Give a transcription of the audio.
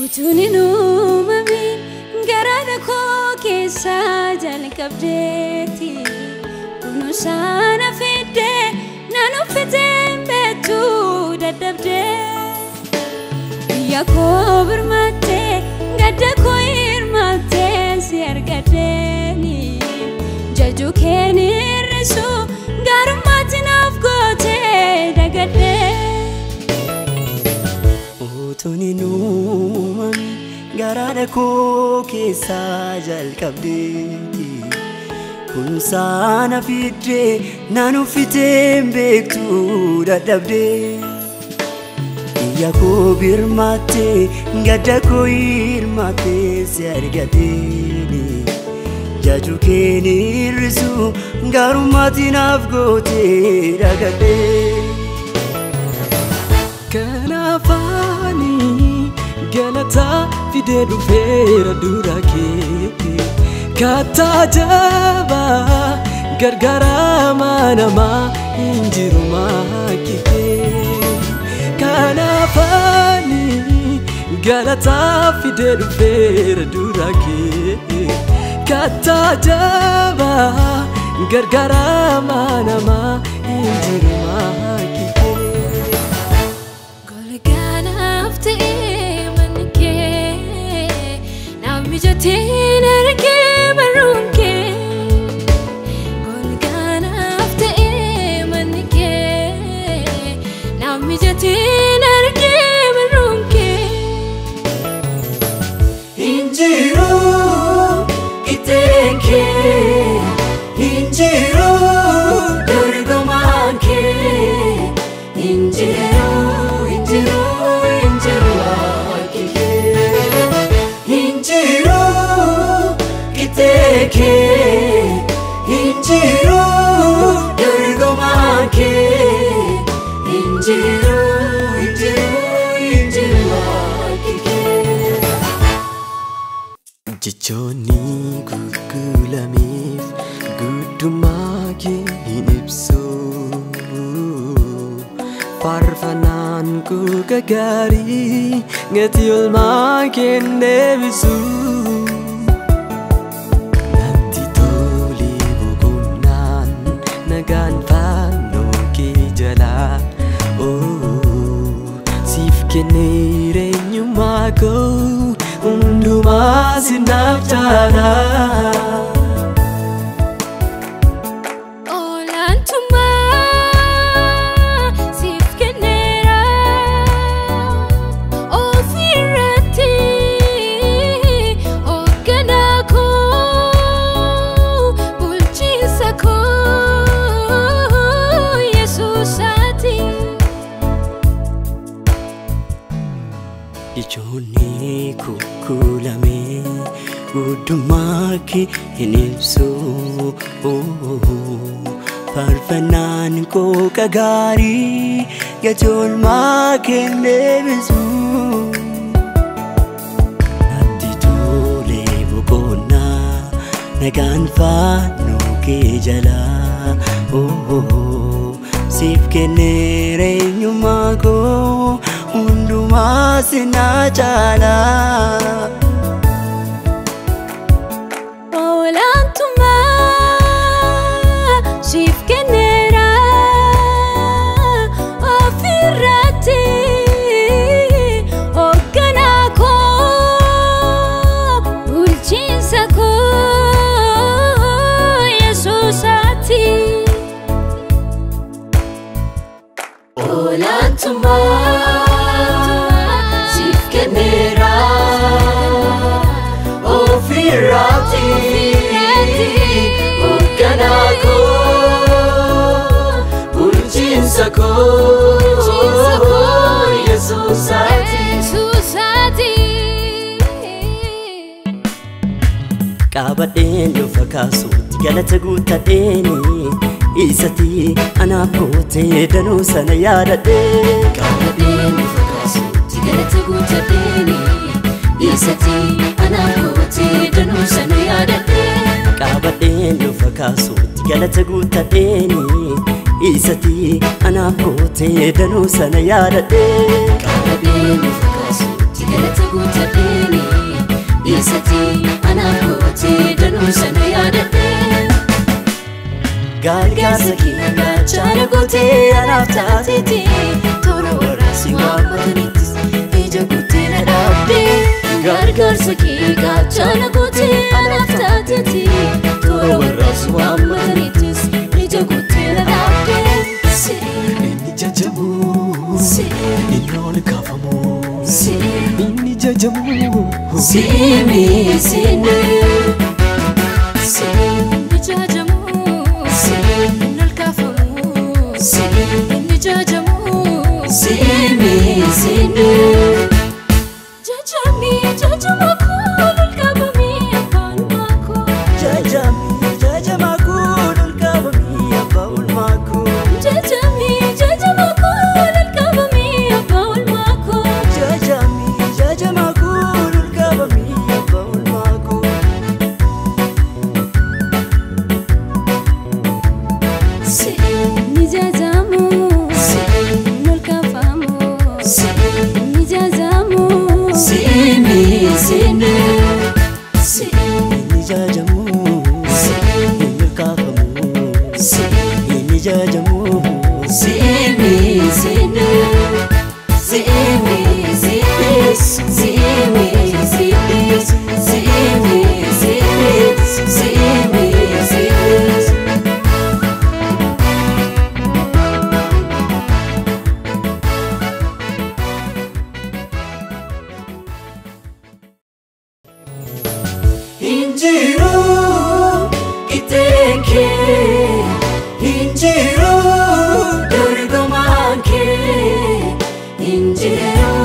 Utuninu mami garada ko kesa jal kabdeti Kunu sana fide nanu fide betu dadabde Ya ko bermate gada ko irmate siar gadeni Jaju keni resu garumati nafgote dagade Utuninu mami garada ko kesa jal kabdeti Kun sana fide nanu fide betu dadabde Ya ko birmate gada ko irmate siargadeni Jaju keni risu garumati nafgote dagade Kanafani galata fide dufera durake Kata jaba gargara manama injiruma kike Kanafani galata fide dufera durake Kata jaba gargara manama injiruma kike Golgana afte manke Nami jatin erke barunke Golgana afte manke Nami jatin erke barunke Injiru itenke Injiru durgomanke Injiru Kiteke Injiru durgomanke Injiru akike Jichoni gugulamif gudumake hinipsu Parfanan ku gagari ngetiul makin nebisu Nanti tuli bukunan nagan pano ki jala Oh sif kenire nyumako unduma sinapjana Ijoni kukulame udumaki hinipsu Parfanan ko kagari gajol makin nebisu Nati tole bukona nagan fano ke jala Sif kenere nyumako unduma sinajala Olantuma sif kenera ofirati oganako ulchinsako Yesusati Olantuma Ulchinsako Yesusati Kabadeen dhufa kaasuutti galata guuttadheeni Isati anaaf gootee danuu sana yaadadhe Kabadeen dhufa kaasuutti galata guuttadheeni Isati anaaf gootee danuu sana yaadadhe Kabadeen dhufa kaasuutti galata guuttadheeni Isati anaaf gootee danuu sana yaadadhe Kabadeen dhufa kaasuutti galata guuttadheeni guuttadheeni Dhiisati anaaf gootee danuu sana yaadadhe Gargaarsa kee gaachana gootee anaaf taateeti Toora warra si waammatanittis ija guuttee na dhaabde Gargaarsa kee gaachana gootee anaaf taateeti Toora warra si waammatanittis ija guuttee na dhaabde Inni jajamu Inni ol kaafamu Inni jajamu Simi sinu Inni jajamu Inni ol kaafamu Inni jajamu Simi sinu Jajami jajama kun ol kaafami abbaan maako Jajami jajama kun ol kaafami abbaan maako Jajami jajama kun ol kaafami abbaan maako Jajami jajama kun ol kaafami abbaan maako Inni jajamu Inni ol kaafamu Inni jajamu Simi sinu Inni jajamu Inni ol kaafamu Inni jajamu Simi sinu Simi sinu Simi sinu Simi sinu Simi sinu Injiru iteke Injiru Dorgomanke Injiru